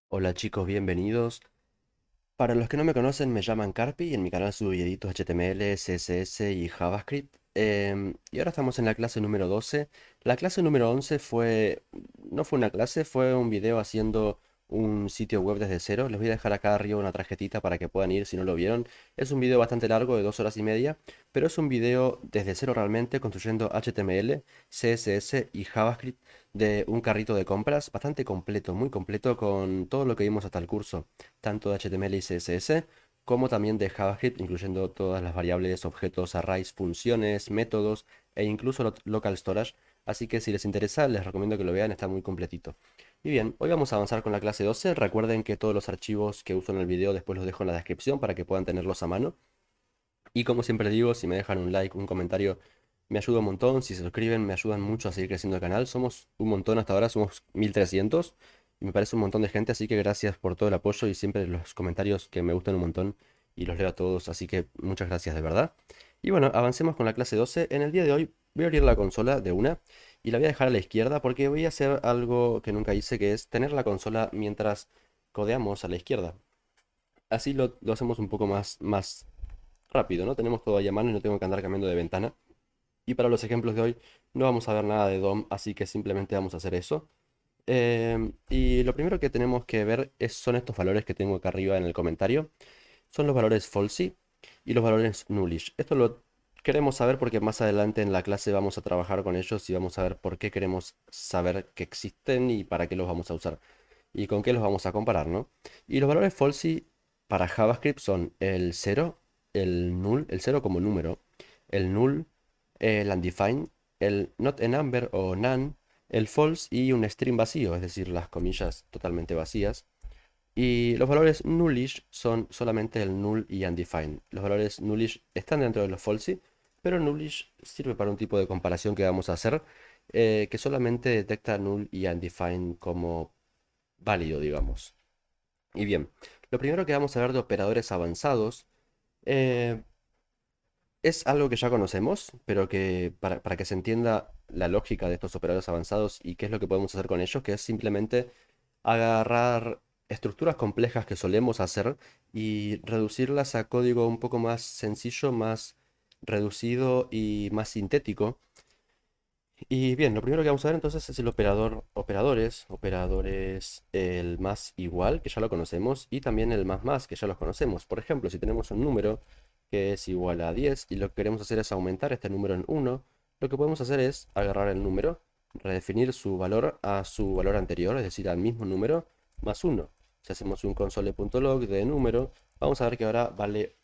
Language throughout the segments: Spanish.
Hola chicos, bienvenidos. Para los que no me conocen, me llaman Carpi y en mi canal subo videitos HTML, CSS y JavaScript. Y ahora estamos en la clase número 12. La clase número 11 no fue una clase, fue un video haciendo un sitio web desde cero. Les voy a dejar acá arriba una tarjetita para que puedan ir si no lo vieron. Es un video bastante largo de 2 horas y media, pero es un video desde cero realmente construyendo HTML, CSS y JavaScript de un carrito de compras bastante completo, muy completo con todo lo que vimos hasta el curso tanto de HTML y CSS, como también de JavaScript, incluyendo todas las variables, objetos, arrays, funciones, métodos e incluso local storage. Así que si les interesa, les recomiendo que lo vean, está muy completito. Y bien, hoy vamos a avanzar con la clase 12. Recuerden que todos los archivos que uso en el video después los dejo en la descripción para que puedan tenerlos a mano. Y como siempre digo, si me dejan un like, un comentario, me ayuda un montón. Si se suscriben, me ayudan mucho a seguir creciendo el canal. Somos un montón hasta ahora, somos 1300 y me parece un montón de gente, así que gracias por todo el apoyo y siempre los comentarios que me gustan un montón y los leo a todos, así que muchas gracias de verdad. Y bueno, avancemos con la clase 12. En el día de hoy voy a abrir la consola de una y la voy a dejar a la izquierda porque voy a hacer algo que nunca hice, que es tener la consola mientras codeamos a la izquierda. Así lo hacemos un poco más rápido, ¿no? Tenemos todo ahí a mano y no tengo que andar cambiando de ventana. Y para los ejemplos de hoy no vamos a ver nada de DOM, así que simplemente vamos a hacer eso. Y lo primero que tenemos que ver son estos valores que tengo acá arriba en el comentario. Son los valores falsy y los valores nullish. Esto lo queremos saber porque más adelante en la clase vamos a trabajar con ellos y vamos a ver por qué queremos saber que existen y para qué los vamos a usar y con qué los vamos a comparar, ¿no? Y los valores falsy para JavaScript son el cero, el null, el cero como número, el null, el undefined, el not a number o none, el false y un string vacío, es decir, las comillas totalmente vacías. Y los valores nullish son solamente el null y undefined. Los valores nullish están dentro de los falsy, pero nullish sirve para un tipo de comparación que vamos a hacer, que solamente detecta null y undefined como válido, digamos. Y bien, lo primero que vamos a ver de operadores avanzados eh, es algo que ya conocemos, pero que para que se entienda la lógica de estos operadores avanzados y qué es lo que podemos hacer con ellos, que es simplemente agarrar estructuras complejas que solemos hacer y reducirlas a código un poco más sencillo, más reducido y más sintético. Y bien, lo primero que vamos a ver entonces es el operadores, el más igual, que ya lo conocemos, y también el más, que ya los conocemos. Por ejemplo, si tenemos un número que es igual a 10 y lo que queremos hacer es aumentar este número en uno, lo que podemos hacer es agarrar el número, redefinir su valor a su valor anterior, es decir, al mismo número, más uno. Si hacemos un console.log de número, vamos a ver que ahora vale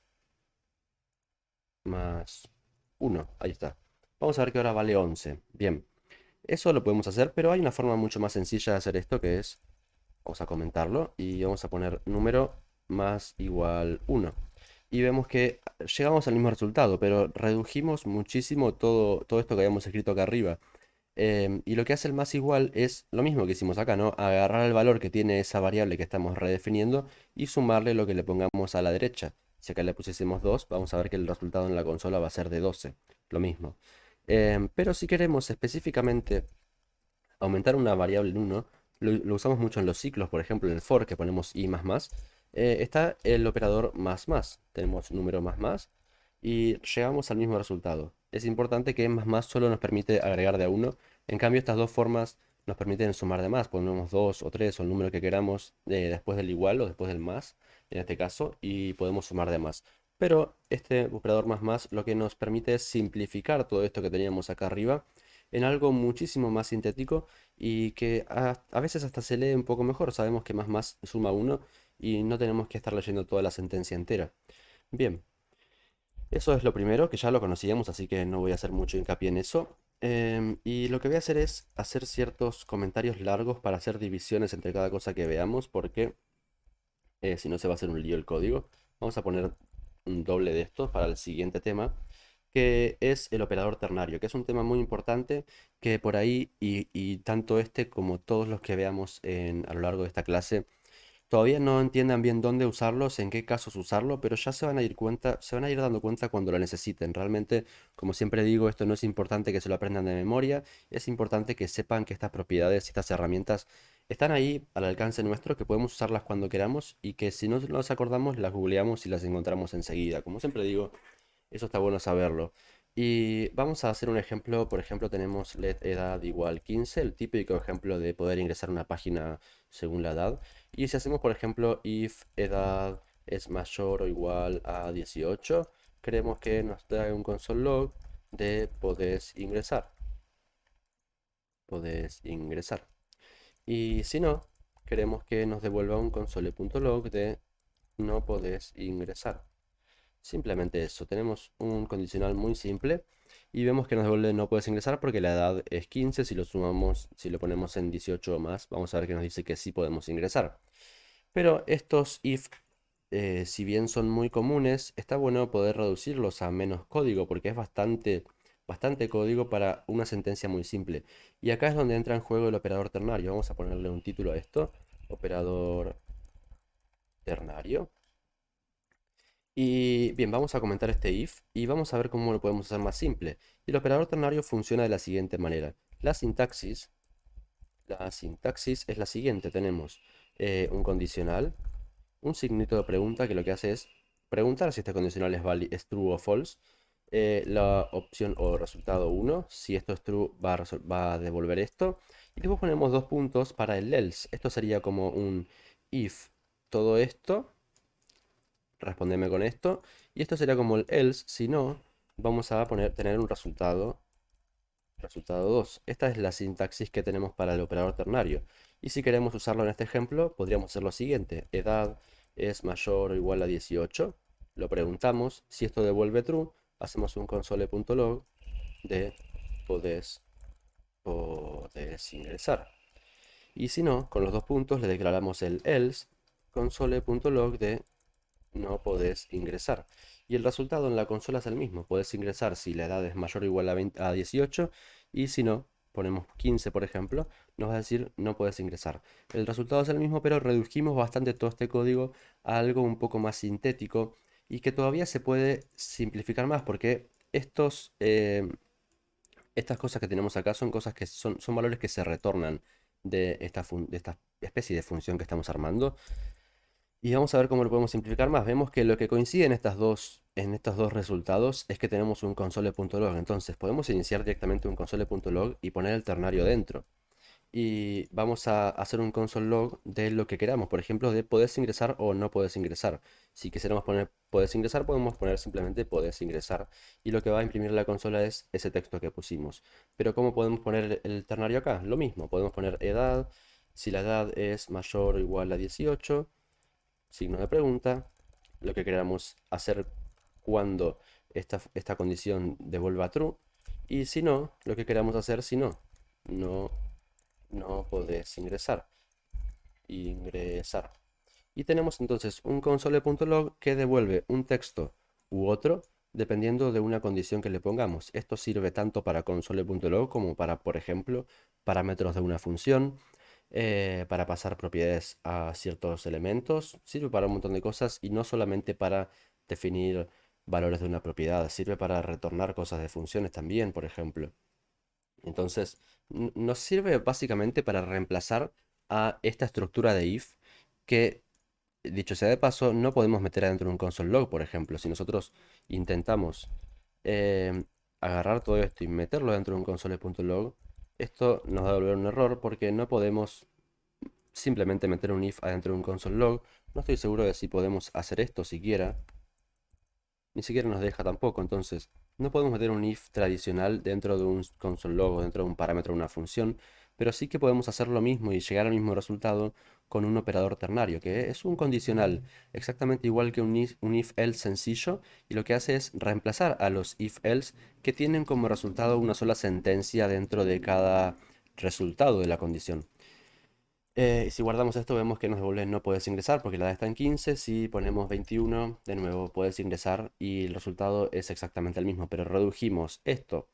más uno. Ahí está. Vamos a ver que ahora vale 11. Bien. Eso lo podemos hacer, pero hay una forma mucho más sencilla de hacer esto que es, vamos a comentarlo y vamos a poner número más igual uno. Y vemos que llegamos al mismo resultado, pero redujimos muchísimo todo esto que habíamos escrito acá arriba. Y lo que hace el más igual es lo mismo que hicimos acá, ¿no? Agarrar el valor que tiene esa variable que estamos redefiniendo y sumarle lo que le pongamos a la derecha. Si acá le pusiésemos 2, vamos a ver que el resultado en la consola va a ser de 12. Lo mismo. Pero si queremos específicamente aumentar una variable en uno, lo usamos mucho en los ciclos, por ejemplo en el for que ponemos i más más, está el operador más más. Tenemos número más más y llegamos al mismo resultado. Es importante que más solo nos permite agregar de a uno, en cambio estas dos formas nos permiten sumar de más, ponemos 2 o 3 o el número que queramos después del igual o después del más, en este caso, y podemos sumar de más. Pero este operador más lo que nos permite es simplificar todo esto que teníamos acá arriba en algo muchísimo más sintético y que a veces hasta se lee un poco mejor. Sabemos que más suma uno y no tenemos que estar leyendo toda la sentencia entera. Bien, eso es lo primero, que ya lo conocíamos, así que no voy a hacer mucho hincapié en eso. Y lo que voy a hacer es hacer ciertos comentarios largos para hacer divisiones entre cada cosa que veamos, porque si no se va a hacer un lío el código. Vamos a poner un doble de estos para el siguiente tema, que es el operador ternario, que es un tema muy importante que por ahí, y tanto este como todos los que veamos a lo largo de esta clase, todavía no entiendan bien dónde usarlos, en qué casos usarlo, pero ya se van a ir dando cuenta cuando lo necesiten. Realmente, como siempre digo, esto no es importante que se lo aprendan de memoria, es importante que sepan que estas propiedades y estas herramientas Están ahí al alcance nuestro, que podemos usarlas cuando queramos y que si no nos acordamos las googleamos y las encontramos enseguida. Como siempre digo, eso está bueno saberlo. Y vamos a hacer un ejemplo. Por ejemplo, tenemos let edad igual 15, el típico ejemplo de poder ingresar a una página según la edad. Y si hacemos, por ejemplo, if edad es mayor o igual a 18, queremos que nos traiga un console log de podés ingresar. Podés ingresar. Y si no, queremos que nos devuelva un console.log de no podés ingresar. Simplemente eso, tenemos un condicional muy simple y vemos que nos devuelve no puedes ingresar porque la edad es 15. Si lo sumamos, si lo ponemos en 18 o más, vamos a ver que nos dice que sí podemos ingresar. Pero estos if, si bien son muy comunes, está bueno poder reducirlos a menos código porque es bastante código para una sentencia muy simple. Y acá es donde entra en juego el operador ternario. Vamos a ponerle un título a esto, operador ternario. Y bien, vamos a comentar este if y vamos a ver cómo lo podemos hacer más simple. Y el operador ternario funciona de la siguiente manera. La sintaxis es la siguiente. Tenemos un condicional, un signito de pregunta que lo que hace es preguntar si este condicional es true o false. La opción o resultado 1, si esto es true, va a devolver esto. Y después ponemos dos puntos para el else. Esto sería como un if todo esto, respondeme con esto. Y esto sería como el else, si no, vamos a tener un resultado 2. Esta es la sintaxis que tenemos para el operador ternario. Y si queremos usarlo en este ejemplo, podríamos hacer lo siguiente. Edad es mayor o igual a 18. Lo preguntamos. Si esto devuelve true, hacemos un console.log de podés, podés ingresar. Y si no, con los dos puntos le declaramos el else console.log de no podés ingresar. Y el resultado en la consola es el mismo. Podés ingresar si la edad es mayor o igual a 18 y si no, ponemos 15 por ejemplo, nos va a decir no podés ingresar. El resultado es el mismo, pero redujimos bastante todo este código a algo un poco más sintético y que todavía se puede simplificar más porque estas cosas que tenemos acá son cosas que son valores que se retornan de esta especie de función que estamos armando. Y vamos a ver cómo lo podemos simplificar más. Vemos que lo que coincide en estos dos resultados es que tenemos un console.log. Entonces podemos iniciar directamente un console.log y poner el ternario dentro. Y vamos a hacer un console log de lo que queramos. Por ejemplo, de podés ingresar o no podés ingresar. Si quisiéramos poner podés ingresar, podemos poner simplemente podés ingresar. Y lo que va a imprimir la consola es ese texto que pusimos. Pero ¿cómo podemos poner el ternario acá? Lo mismo. Podemos poner edad. Si la edad es mayor o igual a 18, signo de pregunta, lo que queramos hacer cuando esta condición devuelva true, y si no, lo que queramos hacer si no, no podés ingresar. Y tenemos entonces un console.log que devuelve un texto u otro dependiendo de una condición que le pongamos. Esto sirve tanto para console.log como para, por ejemplo, parámetros de una función, para pasar propiedades a ciertos elementos. Sirve para un montón de cosas y no solamente para definir valores de una propiedad. Sirve para retornar cosas de funciones también, por ejemplo. Entonces, nos sirve básicamente para reemplazar a esta estructura de if que, dicho sea de paso, no podemos meter adentro de un console log, por ejemplo. Si nosotros intentamos em, agarrar todo esto y meterlo dentro de un console.log, esto nos va a devolver un error porque no podemos simplemente meter un if adentro de un console log. No estoy seguro de si podemos hacer esto siquiera. Ni siquiera nos deja tampoco. Entonces, no podemos meter un if tradicional dentro de un console log o dentro de un parámetro de una función. Pero sí que podemos hacer lo mismo y llegar al mismo resultado con un operador ternario, que es un condicional exactamente igual que un if-else sencillo, y lo que hace es reemplazar a los if-else que tienen como resultado una sola sentencia dentro de cada resultado de la condición. Si guardamos esto, vemos que nos devuelve no puedes ingresar porque la edad está en 15. Si ponemos 21, de nuevo puedes ingresar y el resultado es exactamente el mismo. Pero redujimos esto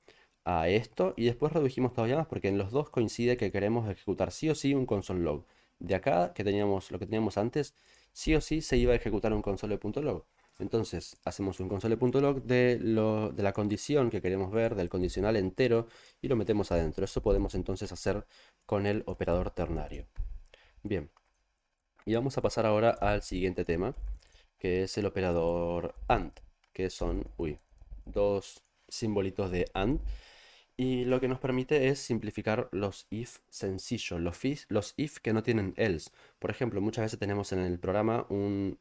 a esto y después redujimos todavía más porque en los dos coincide que queremos ejecutar sí o sí un console log. De acá, que teníamos lo que teníamos antes, sí o sí se iba a ejecutar un console.log. Entonces, hacemos un console.log de la condición que queremos ver, del condicional entero, y lo metemos adentro. Eso podemos entonces hacer con el operador ternario. Bien, y vamos a pasar ahora al siguiente tema, que es el operador AND, que son, dos simbolitos de AND. Y lo que nos permite es simplificar los if sencillos, los if que no tienen else. Por ejemplo, muchas veces tenemos en el programa un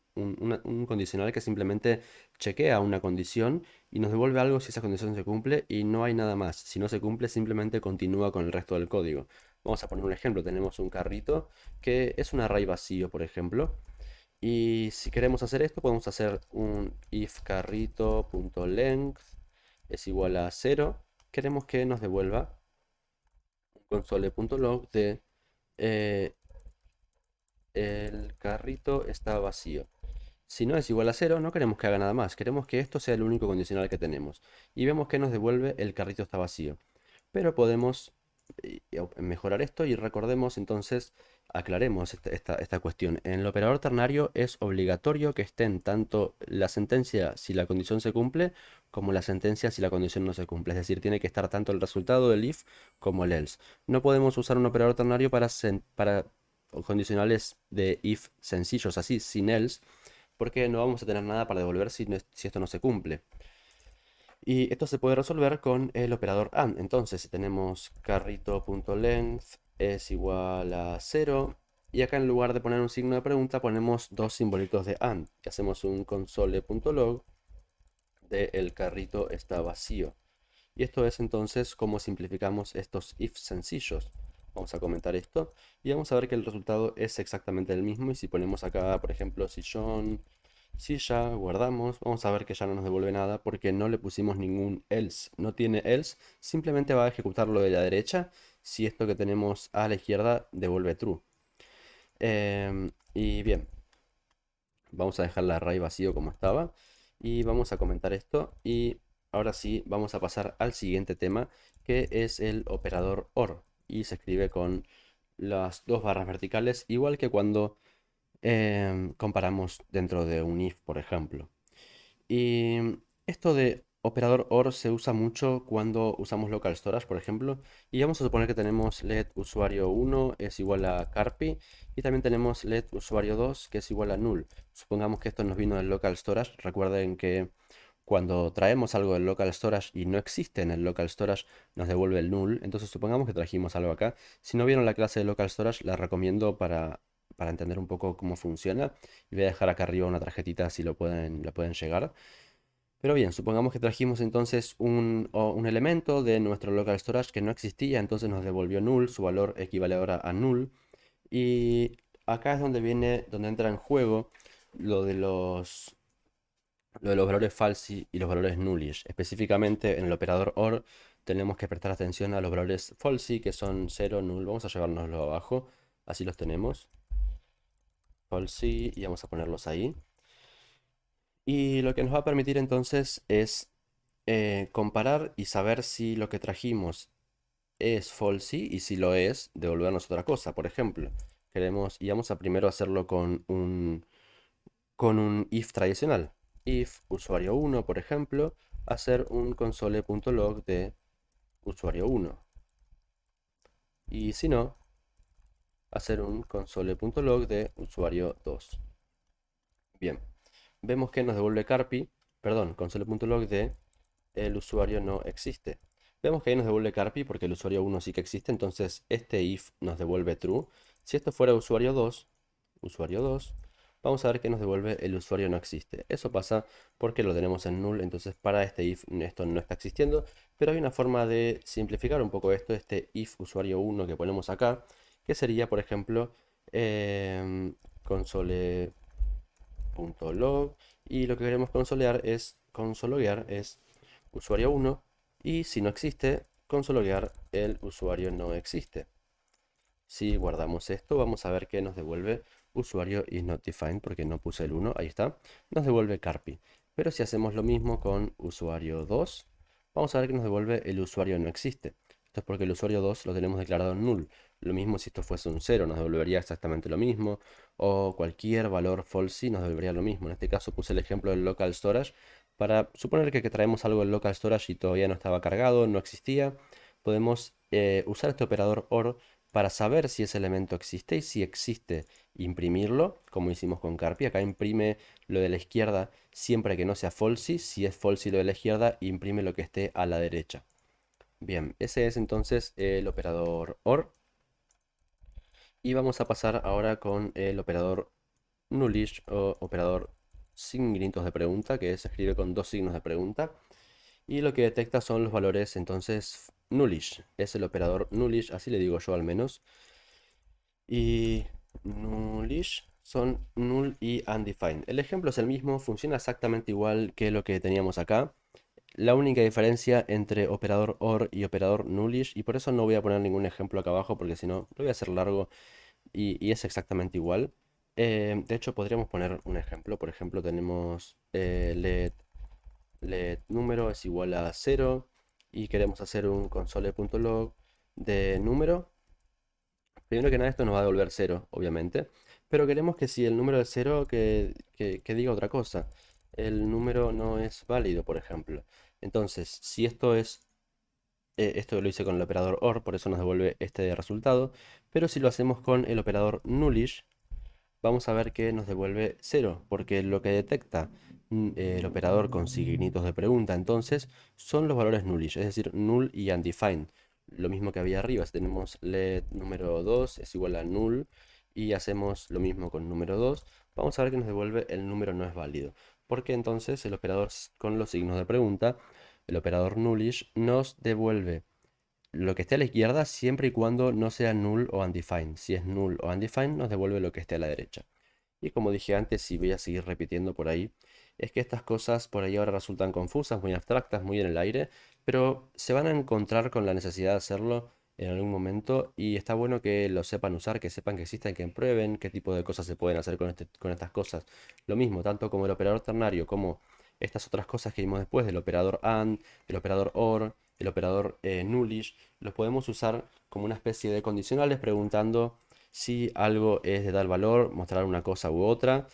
condicional que simplemente chequea una condición y nos devuelve algo si esa condición se cumple y no hay nada más. Si no se cumple, simplemente continúa con el resto del código. Vamos a poner un ejemplo. Tenemos un carrito que es un array vacío, por ejemplo. Y si queremos hacer esto, podemos hacer un if carrito.length es igual a 0. Queremos que nos devuelva un console.log de eh, el carrito está vacío. Si no es igual a 0, no queremos que haga nada más. Queremos que esto sea el único condicional que tenemos. Y vemos que nos devuelve el carrito está vacío. Pero podemos mejorar esto y recordemos entonces, aclaremos esta cuestión. En el operador ternario es obligatorio que estén tanto la sentencia si la condición se cumple como la sentencia si la condición no se cumple. Es decir, tiene que estar tanto el resultado del if como el else. No podemos usar un operador ternario para condicionales de if sencillos así, sin else, porque no vamos a tener nada para devolver si esto no se cumple. Y esto se puede resolver con el operador AND. Entonces, si tenemos carrito.length es igual a 0, y acá en lugar de poner un signo de pregunta, ponemos dos simbolitos de AND. Y hacemos un console.log de el carrito está vacío. Y esto es entonces cómo simplificamos estos if sencillos. Vamos a comentar esto y vamos a ver que el resultado es exactamente el mismo. Y si ponemos acá, por ejemplo, si ya guardamos, vamos a ver que ya no nos devuelve nada porque no le pusimos ningún else. No tiene else, simplemente va a ejecutar lo de la derecha si esto que tenemos a la izquierda devuelve true. Y bien, vamos a dejar la array vacío como estaba y vamos a comentar esto y ahora sí vamos a pasar al siguiente tema, que es el operador OR, y se escribe con las dos barras verticales igual que cuando comparamos dentro de un if, por ejemplo. Y esto de operador OR se usa mucho cuando usamos local storage, por ejemplo. Y vamos a suponer que tenemos let usuario 1 es igual a carpy. Y también tenemos let usuario 2 que es igual a null. Supongamos que esto nos vino del local storage. Recuerden que cuando traemos algo del local storage y no existe en el local storage, nos devuelve el null. Entonces supongamos que trajimos algo acá. Si no vieron la clase de local storage, la recomiendo para entender un poco cómo funciona. Y voy a dejar acá arriba una tarjetita si la pueden llegar. Pero bien, supongamos que trajimos entonces un elemento de nuestro local storage que no existía, entonces nos devolvió null, su valor equivale ahora a null. Y acá es donde entra en juego lo de los, lo de los valores falsi y los valores nullish. Específicamente en el operador OR tenemos que prestar atención a los valores falsi, que son 0, null. Vamos a llevárnoslo abajo, así los tenemos. Falsi, y vamos a ponerlos ahí. Y lo que nos va a permitir entonces es comparar y saber si lo que trajimos es false y si lo es, devolvernos otra cosa. Por ejemplo, y vamos a primero hacerlo con un if tradicional. If usuario 1, por ejemplo, hacer un console.log de usuario 1. Y si no, hacer un console.log de usuario 2. Bien, vemos que nos devuelve carpy, perdón, console.log de el usuario no existe. Vemos que ahí nos devuelve carpy porque el usuario 1 sí que existe, entonces este if nos devuelve true. Si esto fuera usuario 2, vamos a ver que nos devuelve el usuario no existe. Eso pasa porque lo tenemos en null, entonces para este if esto no está existiendo, pero hay una forma de simplificar un poco esto, este if usuario 1 que ponemos acá, que sería, por ejemplo, console.log, y lo que queremos consologuear es usuario 1, y si no existe, consologuear el usuario no existe. Si guardamos esto, vamos a ver que nos devuelve usuario is not defined porque no puse el 1, ahí está, nos devuelve carpy. Pero si hacemos lo mismo con usuario 2, vamos a ver que nos devuelve el usuario no existe. Esto es porque el usuario 2 lo tenemos declarado en null. Lo mismo si esto fuese un 0, nos devolvería exactamente lo mismo. O cualquier valor false nos devolvería lo mismo. En este caso puse el ejemplo del local storage para suponer que traemos algo del local storage y todavía no estaba cargado, no existía. Podemos usar este operador OR para saber si ese elemento existe y si existe, imprimirlo, como hicimos con Carpi. Acá imprime lo de la izquierda siempre que no sea falsy. Si es falsy lo de la izquierda, imprime lo que esté a la derecha. Bien, ese es entonces el operador OR. Y vamos a pasar ahora con el operador nullish o operador signitos de pregunta, que se escribe con dos signos de pregunta. Y lo que detecta son los valores entonces nullish. Es el operador nullish, así le digo yo al menos. Y nullish son null y undefined. El ejemplo es el mismo, funciona exactamente igual que lo que teníamos acá. La única diferencia entre operador OR y operador nullish, y por eso no voy a poner ningún ejemplo acá abajo porque si no lo voy a hacer largo y es exactamente igual. De hecho, podríamos poner un ejemplo. Por ejemplo, tenemos let número es igual a 0 y queremos hacer un console.log de número. Primero que nada, esto nos va a devolver 0, obviamente, pero queremos que si el número es 0, que diga otra cosa. El número no es válido, por ejemplo. Entonces, si esto lo hice con el operador OR, por eso nos devuelve este resultado, pero si lo hacemos con el operador nullish, vamos a ver que nos devuelve 0, porque lo que detecta el operador con signitos de pregunta entonces son los valores nullish, es decir, null y undefined. Lo mismo que había arriba, si tenemos let número 2 es igual a null y hacemos lo mismo con número 2, vamos a ver que nos devuelve el número no es válido, porque entonces el operador con los signos de pregunta, el operador nullish, nos devuelve lo que esté a la izquierda siempre y cuando no sea null o undefined. Si es null o undefined, nos devuelve lo que esté a la derecha. Y como dije antes, y voy a seguir repitiendo por ahí, es que estas cosas por ahí ahora resultan confusas, muy abstractas, muy en el aire, pero se van a encontrar con la necesidad de hacerlo en algún momento y está bueno que lo sepan usar, que sepan que existen, que prueben qué tipo de cosas se pueden hacer con estas cosas. Lo mismo, tanto como el operador ternario, como estas otras cosas que vimos después del operador AND, el operador OR, el operador nullish, los podemos usar como una especie de condicionales preguntando si algo es de tal valor, mostrar una cosa u otra,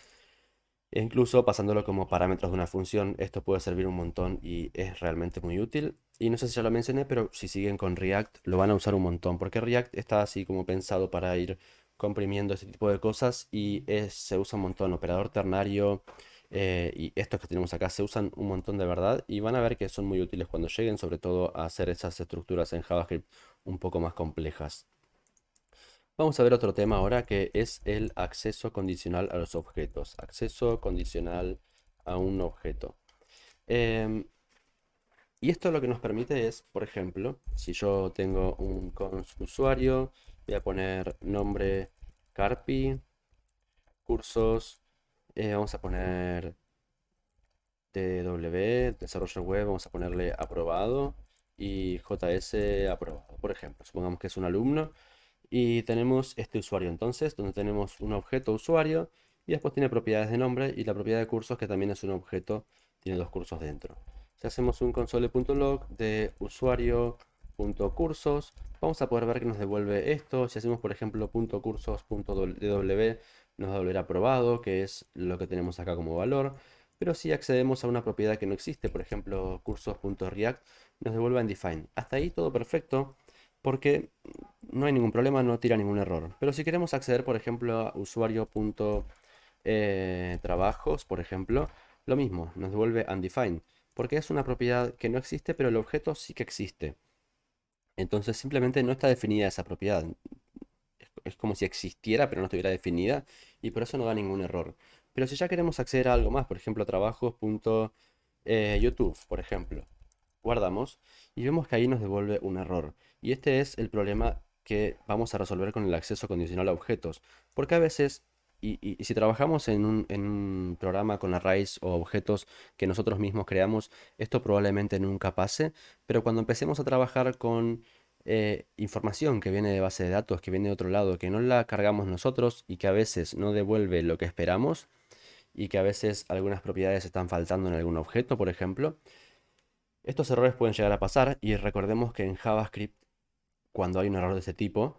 e incluso pasándolo como parámetros de una función. Esto puede servir un montón y es realmente muy útil. Y no sé si ya lo mencioné, pero si siguen con React lo van a usar un montón, porque React está así como pensado para ir comprimiendo este tipo de cosas y se usa un montón. Operador ternario y estos que tenemos acá se usan un montón de verdad y van a ver que son muy útiles cuando lleguen, sobre todo a hacer esas estructuras en JavaScript un poco más complejas. Vamos a ver otro tema ahora que es el acceso condicional a los objetos. Acceso condicional a un objeto. Em, y esto lo que nos permite es, por ejemplo, si yo tengo un cons usuario, voy a poner nombre Carpi, cursos, vamos a poner TW, desarrollo web, vamos a ponerle aprobado y JS aprobado, por ejemplo. Supongamos que es un alumno. Y tenemos este usuario entonces, donde tenemos un objeto usuario y después tiene propiedades de nombre y la propiedad de cursos que también es un objeto, tiene dos cursos dentro. Si hacemos un console.log de usuario.cursos, vamos a poder ver que nos devuelve esto. Si hacemos por ejemplo .cursos.dw, nos devolverá aprobado, que es lo que tenemos acá como valor. Pero si accedemos a una propiedad que no existe, por ejemplo cursos.react, nos devuelve undefined. Hasta ahí todo perfecto porque no hay ningún problema, no tira ningún error. Pero si queremos acceder, por ejemplo, a usuario.trabajos, por ejemplo, lo mismo, nos devuelve undefined, porque es una propiedad que no existe, pero el objeto sí que existe. Entonces simplemente no está definida esa propiedad. Es como si existiera, pero no estuviera definida, y por eso no da ningún error. Pero si ya queremos acceder a algo más, por ejemplo, trabajos.youtube, por ejemplo, guardamos y vemos que ahí nos devuelve un error. Y este es el problema que vamos a resolver con el acceso condicional a objetos. Porque a veces, y si trabajamos en un programa con arrays o objetos que nosotros mismos creamos, esto probablemente nunca pase. Pero cuando empecemos a trabajar con información que viene de base de datos, que viene de otro lado, que no la cargamos nosotros y que a veces no devuelve lo que esperamos, y que a veces algunas propiedades están faltando en algún objeto, por ejemplo, estos errores pueden llegar a pasar y recordemos que en JavaScript, cuando hay un error de este tipo,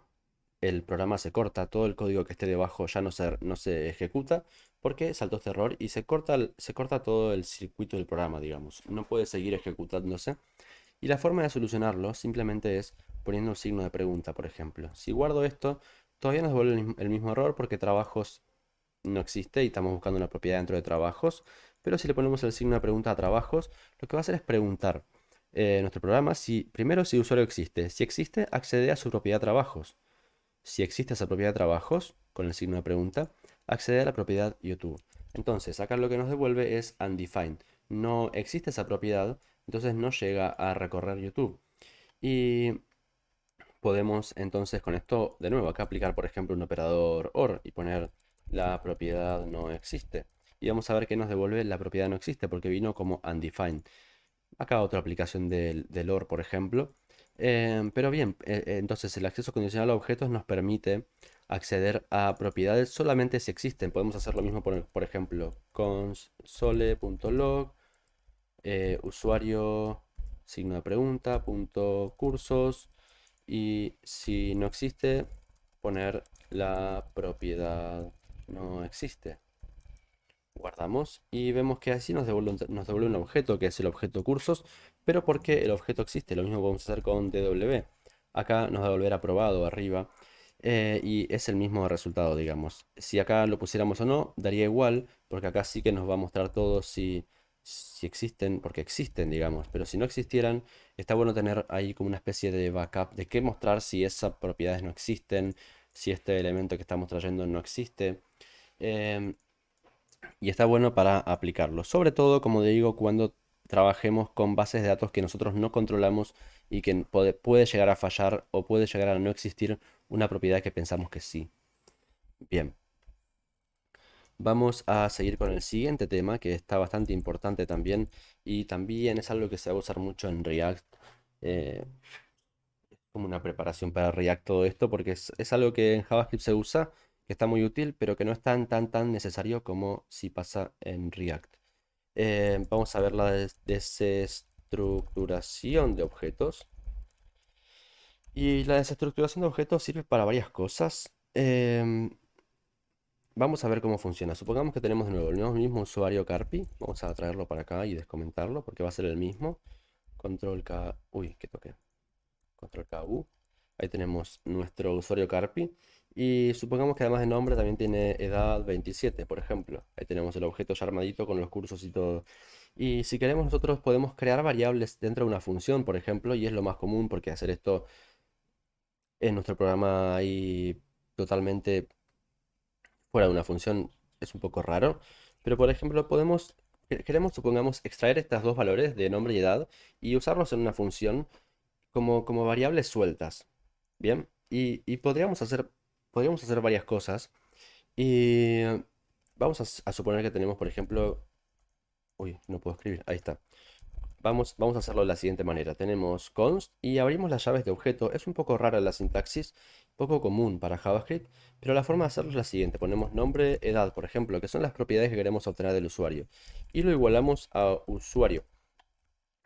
el programa se corta, todo el código que esté debajo ya no se ejecuta porque saltó este error y se corta todo el circuito del programa, digamos. No puede seguir ejecutándose. Y la forma de solucionarlo simplemente es poniendo un signo de pregunta, por ejemplo. Si guardo esto, todavía nos devuelve el mismo error porque trabajos no existe y estamos buscando una propiedad dentro de trabajos. Pero si le ponemos el signo de pregunta a trabajos, lo que va a hacer es preguntar nuestro programa si, primero, si el usuario existe. Si existe, accede a su propiedad trabajos. Si existe esa propiedad trabajos, con el signo de pregunta, accede a la propiedad YouTube. Entonces, acá lo que nos devuelve es undefined. No existe esa propiedad, entonces no llega a recorrer YouTube. Y podemos entonces con esto, de nuevo, acá aplicar, por ejemplo, un operador OR y poner la propiedad no existe. Y vamos a ver que nos devuelve la propiedad no existe porque vino como undefined. Acá otra aplicación del OR, por ejemplo. Pero bien, entonces el acceso condicional a objetos nos permite acceder a propiedades solamente si existen. Podemos hacer lo mismo, por ejemplo, console.log, usuario, signo de pregunta, punto cursos. Y si no existe, poner la propiedad no existe. Guardamos y vemos que así nos devuelve un objeto que es el objeto cursos, pero porque el objeto existe. Lo mismo vamos a hacer con DW. Acá nos va a devolver aprobado arriba y es el mismo resultado, digamos. Si acá lo pusiéramos o no, daría igual, porque acá sí que nos va a mostrar todo si existen, porque existen, digamos. Pero si no existieran, está bueno tener ahí como una especie de backup de qué mostrar si esas propiedades no existen, si este elemento que estamos trayendo no existe. Em, y está bueno para aplicarlo. Sobre todo, como digo, cuando trabajemos con bases de datos que nosotros no controlamos y que puede llegar a fallar o puede llegar a no existir una propiedad que pensamos que sí. Bien, vamos a seguir con el siguiente tema que está bastante importante también y también es algo que se va a usar mucho en React. eh, como una preparación para React todo esto porque es algo que en JavaScript se usa, que está muy útil, pero que no es tan necesario como si pasa en React. Vamos a ver la desestructuración de objetos. Y la desestructuración de objetos sirve para varias cosas. Vamos a ver cómo funciona. Supongamos que tenemos de nuevo el mismo usuario Carpi. Vamos a traerlo para acá y descomentarlo porque va a ser el mismo. Control K. Uy, ¿qué toqué? Control K, U. Ahí tenemos nuestro usuario Carpi. Y supongamos que además de nombre también tiene edad 27, por ejemplo. Ahí tenemos el objeto ya armadito con los cursos y todo. Y si queremos nosotros podemos crear variables dentro de una función, por ejemplo, y es lo más común porque hacer esto en nuestro programa ahí totalmente fuera de una función es un poco raro. Pero por ejemplo queremos, supongamos, extraer estos dos valores de nombre y edad y usarlos en una función como variables sueltas. Bien, y podríamos hacer varias cosas. Y vamos a suponer que tenemos, por ejemplo, uy, no puedo escribir, ahí está. Vamos a hacerlo de la siguiente manera. Tenemos const y abrimos las llaves de objeto. Es un poco rara la sintaxis, poco común para JavaScript, pero la forma de hacerlo es la siguiente. Ponemos nombre, edad, por ejemplo, que son las propiedades que queremos obtener del usuario. Y lo igualamos a usuario.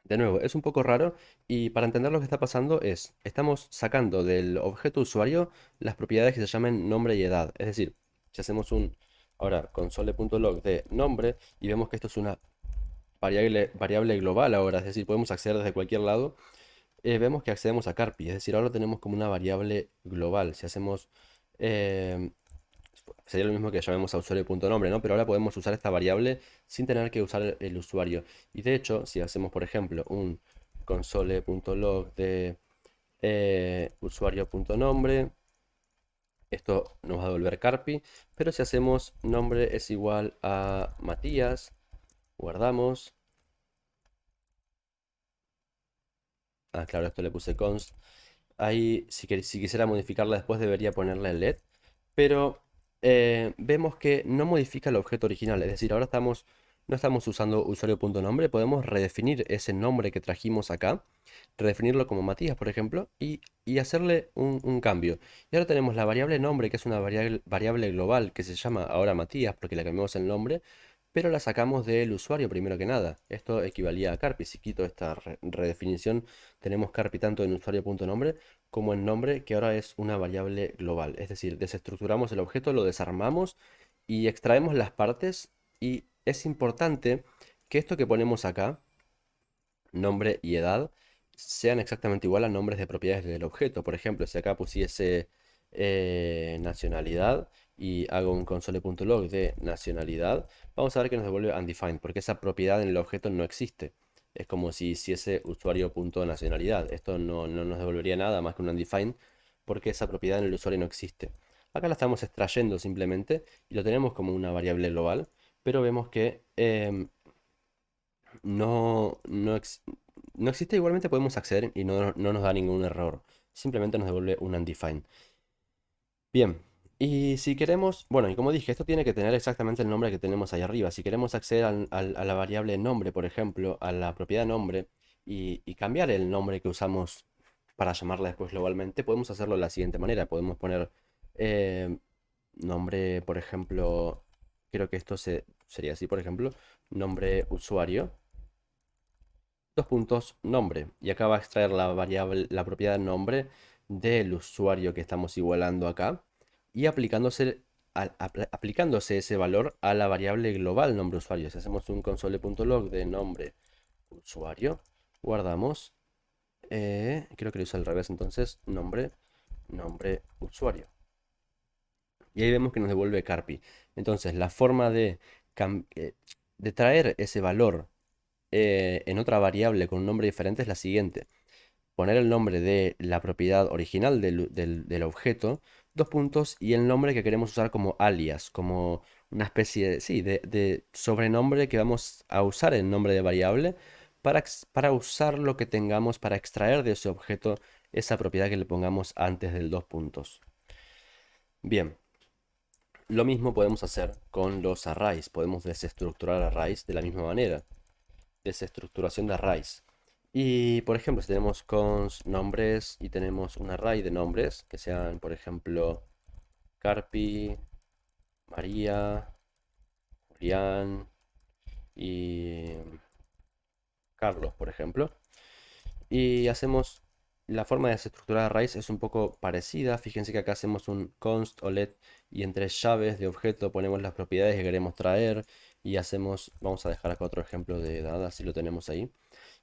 De nuevo, es un poco raro y para entender lo que está pasando estamos sacando del objeto usuario las propiedades que se llaman nombre y edad. Es decir, si hacemos ahora console.log de nombre y vemos que esto es una variable global ahora, es decir, podemos acceder desde cualquier lado, vemos que accedemos a Carpi, es decir, ahora lo tenemos como una variable global. Si hacemos, eh, sería lo mismo que llamemos a usuario.nombre, ¿no? Pero ahora podemos usar esta variable sin tener que usar el usuario. Y de hecho, si hacemos, por ejemplo, un console.log de usuario.nombre, esto nos va a devolver Carpi, pero si hacemos nombre es igual a Matías, guardamos. Ah, claro, esto le puse const. Ahí, si quisiera modificarla después, debería ponerle LED. Pero vemos que no modifica el objeto original. Es decir, no estamos usando usuario.nombre. Podemos redefinir ese nombre que trajimos acá. Redefinirlo como Matías, por ejemplo. Y hacerle un cambio. Y ahora tenemos la variable nombre, que es una variable global, que se llama ahora Matías, porque le cambiamos el nombre, pero la sacamos del usuario primero que nada. Esto equivalía a Carpi. Si quito esta redefinición, tenemos Carpi tanto en usuario.nombre como en nombre, que ahora es una variable global. Es decir, desestructuramos el objeto, lo desarmamos y extraemos las partes. Y es importante que esto que ponemos acá, nombre y edad, sean exactamente igual a nombres de propiedades del objeto. Por ejemplo, si acá pusiese nacionalidad y hago un console.log de nacionalidad, vamos a ver que nos devuelve undefined, porque esa propiedad en el objeto no existe. Es como si hiciese usuario.nacionalidad. Esto no nos devolvería nada más que un undefined, porque esa propiedad en el usuario no existe. Acá la estamos extrayendo simplemente y lo tenemos como una variable global, pero vemos que no, no, no existe. Igualmente podemos acceder y no nos da ningún error. Simplemente nos devuelve un undefined. Bien, y si queremos, bueno, y como dije, esto tiene que tener exactamente el nombre que tenemos ahí arriba. Si queremos acceder a la variable nombre, por ejemplo, a la propiedad nombre, y cambiar el nombre que usamos para llamarla después globalmente, podemos hacerlo de la siguiente manera. Podemos poner eh, nombre, por ejemplo, creo que sería así, por ejemplo, nombre usuario, dos puntos, nombre. Y acá va a extraer la variable, la propiedad nombre del usuario que estamos igualando acá y aplicándose ese valor a la variable global nombre usuario. Si hacemos un console.log de nombre usuario, guardamos, creo que lo hice al revés, entonces nombre usuario. Y ahí vemos que nos devuelve Carpi. Entonces, la forma de traer ese valor en otra variable con un nombre diferente es la siguiente: poner el nombre de la propiedad original del objeto, dos puntos, y el nombre que queremos usar como alias, como una especie de, sí, de sobrenombre que vamos a usar en nombre de variable para usar lo que tengamos, para extraer de ese objeto esa propiedad que le pongamos antes del dos puntos. Bien, lo mismo podemos hacer con los arrays. Podemos desestructurar arrays de la misma manera. Desestructuración de arrays. Y por ejemplo, si tenemos cons nombres y tenemos un array de nombres que sean, por ejemplo, Carpi, María, Julián y Carlos, por ejemplo. Y hacemos, la forma de estructurar arrays es un poco parecida. Fíjense que acá hacemos un const o let y entre llaves de objeto ponemos las propiedades que queremos traer y hacemos, vamos a dejar acá otro ejemplo de dada, si lo tenemos ahí.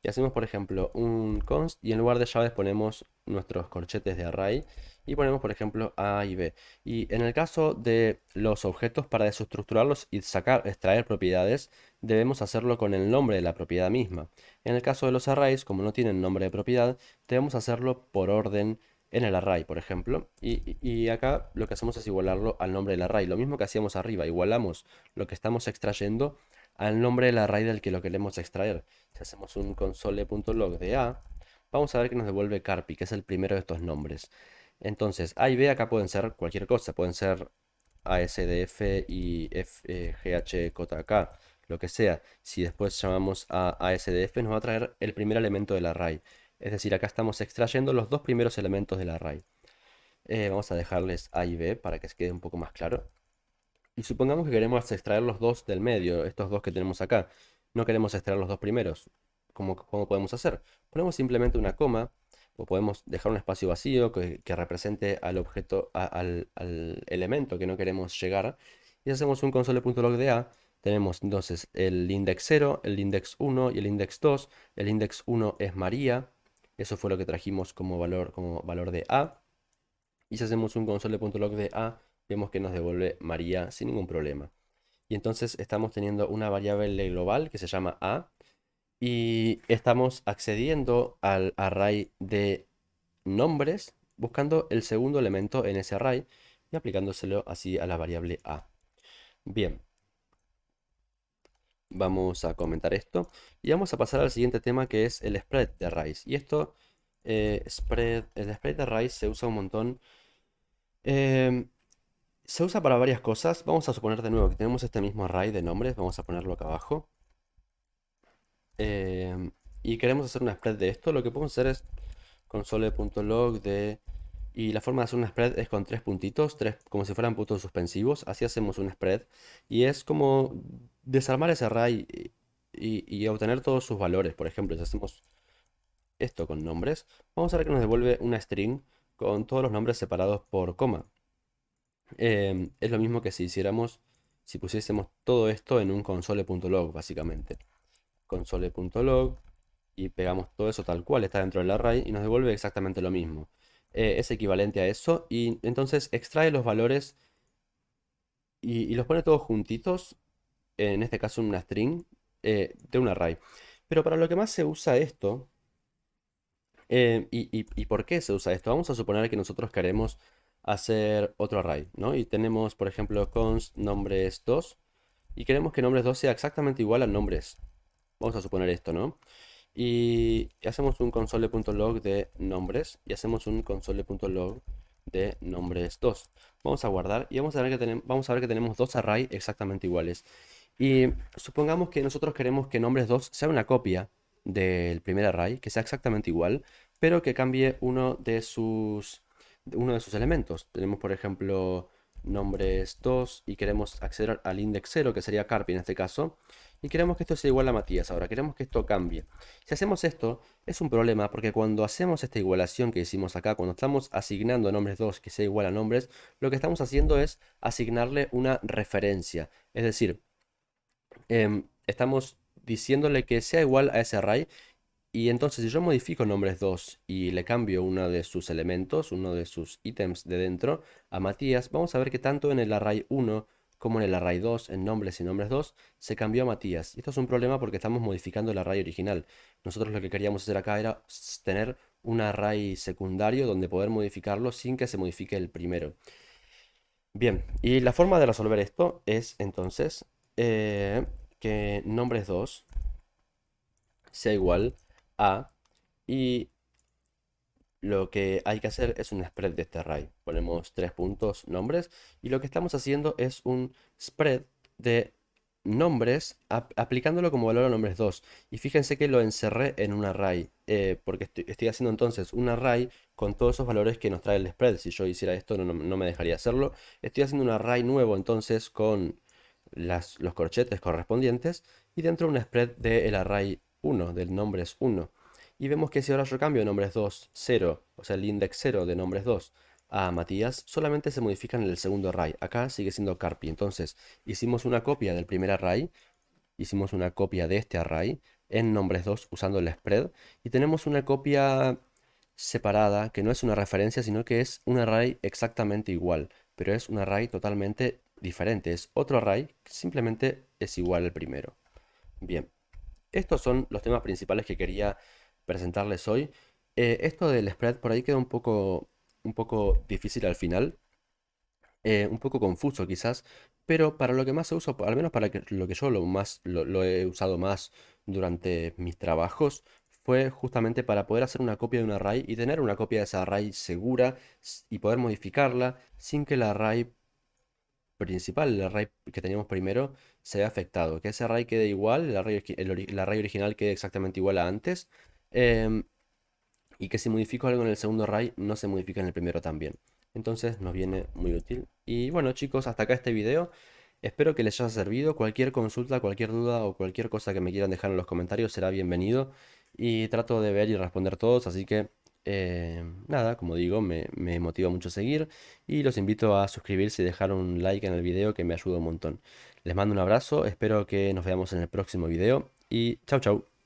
Y hacemos, por ejemplo, un const y en lugar de llaves ponemos nuestros corchetes de array y ponemos, por ejemplo, A y B. Y en el caso de los objetos, para desestructurarlos y extraer propiedades, debemos hacerlo con el nombre de la propiedad misma. En el caso de los arrays, como no tienen nombre de propiedad, debemos hacerlo por orden en el array, por ejemplo. Y acá lo que hacemos es igualarlo al nombre del array. Lo mismo que hacíamos arriba, igualamos lo que estamos extrayendo al nombre del array del que lo queremos extraer. Si hacemos un console.log de A, vamos a ver que nos devuelve Carpi, que es el primero de estos nombres. Entonces, A y B acá pueden ser cualquier cosa, pueden ser ASDF y GHKK, lo que sea. Si después llamamos a ASDF, nos va a traer el primer elemento del array. Es decir, acá estamos extrayendo los dos primeros elementos del array. Vamos a dejarles A y B para que se quede un poco más claro. Y supongamos que queremos extraer los dos del medio, estos dos que tenemos acá. No queremos extraer los dos primeros. ¿Cómo podemos hacer? Ponemos simplemente una coma, o podemos dejar un espacio vacío que represente al objeto, al elemento que no queremos llegar. Y hacemos un console.log de A. Tenemos entonces el index 0, el index 1 y el index 2. El index 1 es María. Eso fue lo que trajimos como valor de A. Y si hacemos un console.log de A, vemos que nos devuelve María sin ningún problema. Y entonces estamos teniendo una variable global que se llama A y estamos accediendo al array de nombres buscando el segundo elemento en ese array y aplicándoselo así a la variable A. Bien, vamos a comentar esto y vamos a pasar al siguiente tema, que es el spread de arrays. Y esto, el spread de arrays se usa un montón. em, Se usa para varias cosas. Vamos a suponer de nuevo que tenemos este mismo array de nombres. Vamos a ponerlo acá abajo. Y queremos hacer una spread de esto. Lo que podemos hacer es console.log de... Y la forma de hacer una spread es con tres puntitos, tres, como si fueran puntos suspensivos. Así hacemos un spread. Y es como desarmar ese array y obtener todos sus valores. Por ejemplo, si hacemos esto con nombres, vamos a ver que nos devuelve una string con todos los nombres separados por coma. Es lo mismo que si pusiésemos todo esto en un console.log, básicamente. Console.log y pegamos todo eso tal cual está dentro del array y nos devuelve exactamente lo mismo. Es equivalente a eso y entonces extrae los valores y los pone todos juntitos, en este caso en una string de un array. Pero para lo que más se usa esto, ¿y por qué se usa esto? Vamos a suponer que nosotros queremos hacer otro array, ¿no? Y tenemos, por ejemplo, const nombres 2 y queremos que nombres 2 sea exactamente igual a nombres. Vamos a suponer esto, ¿no? Y hacemos un console.log de nombres y hacemos un console.log de nombres 2. Vamos a guardar y vamos a ver que tenemos dos arrays exactamente iguales. Y supongamos que nosotros queremos que nombres 2 sea una copia del primer array, que sea exactamente igual, pero que cambie uno de sus elementos. Tenemos, por ejemplo, nombres 2 y queremos acceder al index 0, que sería Carpi en este caso, y queremos que esto sea igual a Matías. Ahora, queremos que esto cambie. Si hacemos esto, es un problema porque cuando hacemos esta igualación que hicimos acá, cuando estamos asignando a nombres 2 que sea igual a nombres, lo que estamos haciendo es asignarle una referencia. Es decir, estamos diciéndole que sea igual a ese array. Y entonces si yo modifico nombres 2 y le cambio uno de sus elementos, uno de sus ítems de dentro a Matías, vamos a ver que tanto en el array 1 como en el array 2, en nombres y nombres 2, se cambió a Matías. Y esto es un problema porque estamos modificando el array original. Nosotros lo que queríamos hacer acá era tener un array secundario donde poder modificarlo sin que se modifique el primero. Bien, y la forma de resolver esto es entonces que nombres 2 sea igual a, y lo que hay que hacer es un spread de este array. Ponemos tres puntos nombres y lo que estamos haciendo es un spread de nombres aplicándolo como valor a nombres 2. Y fíjense que lo encerré en un array, porque estoy haciendo entonces un array con todos esos valores que nos trae el spread. Si yo hiciera esto no me dejaría hacerlo. Estoy haciendo un array nuevo entonces con los corchetes correspondientes y dentro un spread del array 1, del nombres 1. Y vemos que si ahora yo cambio nombres 2, 0, o sea el index 0 de nombres 2 a Matías, solamente se modifican en el segundo array. Acá sigue siendo Carpi. Entonces hicimos una copia del primer array, hicimos una copia de este array en nombres 2 usando el spread y tenemos una copia separada que no es una referencia sino que es un array exactamente igual, pero es un array totalmente diferente. Es otro array que simplemente es igual al primero. Bien. Estos son los temas principales que quería presentarles hoy. Esto del spread por ahí queda un poco difícil al final, un poco confuso quizás, pero para lo que más se usa, al menos para lo que yo lo he usado más durante mis trabajos, fue justamente para poder hacer una copia de un array y tener una copia de ese array segura y poder modificarla sin que el array principal, el array que teníamos primero, se ve afectado. Que ese array quede igual, el array original quede exactamente igual a antes. em, y que si modifico algo en el segundo array, no se modifica en el primero también. Entonces nos viene muy útil. Y bueno chicos, hasta acá este video. Espero que les haya servido. Cualquier consulta, cualquier duda o cualquier cosa que me quieran dejar en los comentarios será bienvenido. Y trato de ver y responder todos, así que nada, como digo, me motiva mucho seguir. Y los invito a suscribirse y dejar un like en el video que me ayuda un montón. Les mando un abrazo, espero que nos veamos en el próximo video. Y chau chau.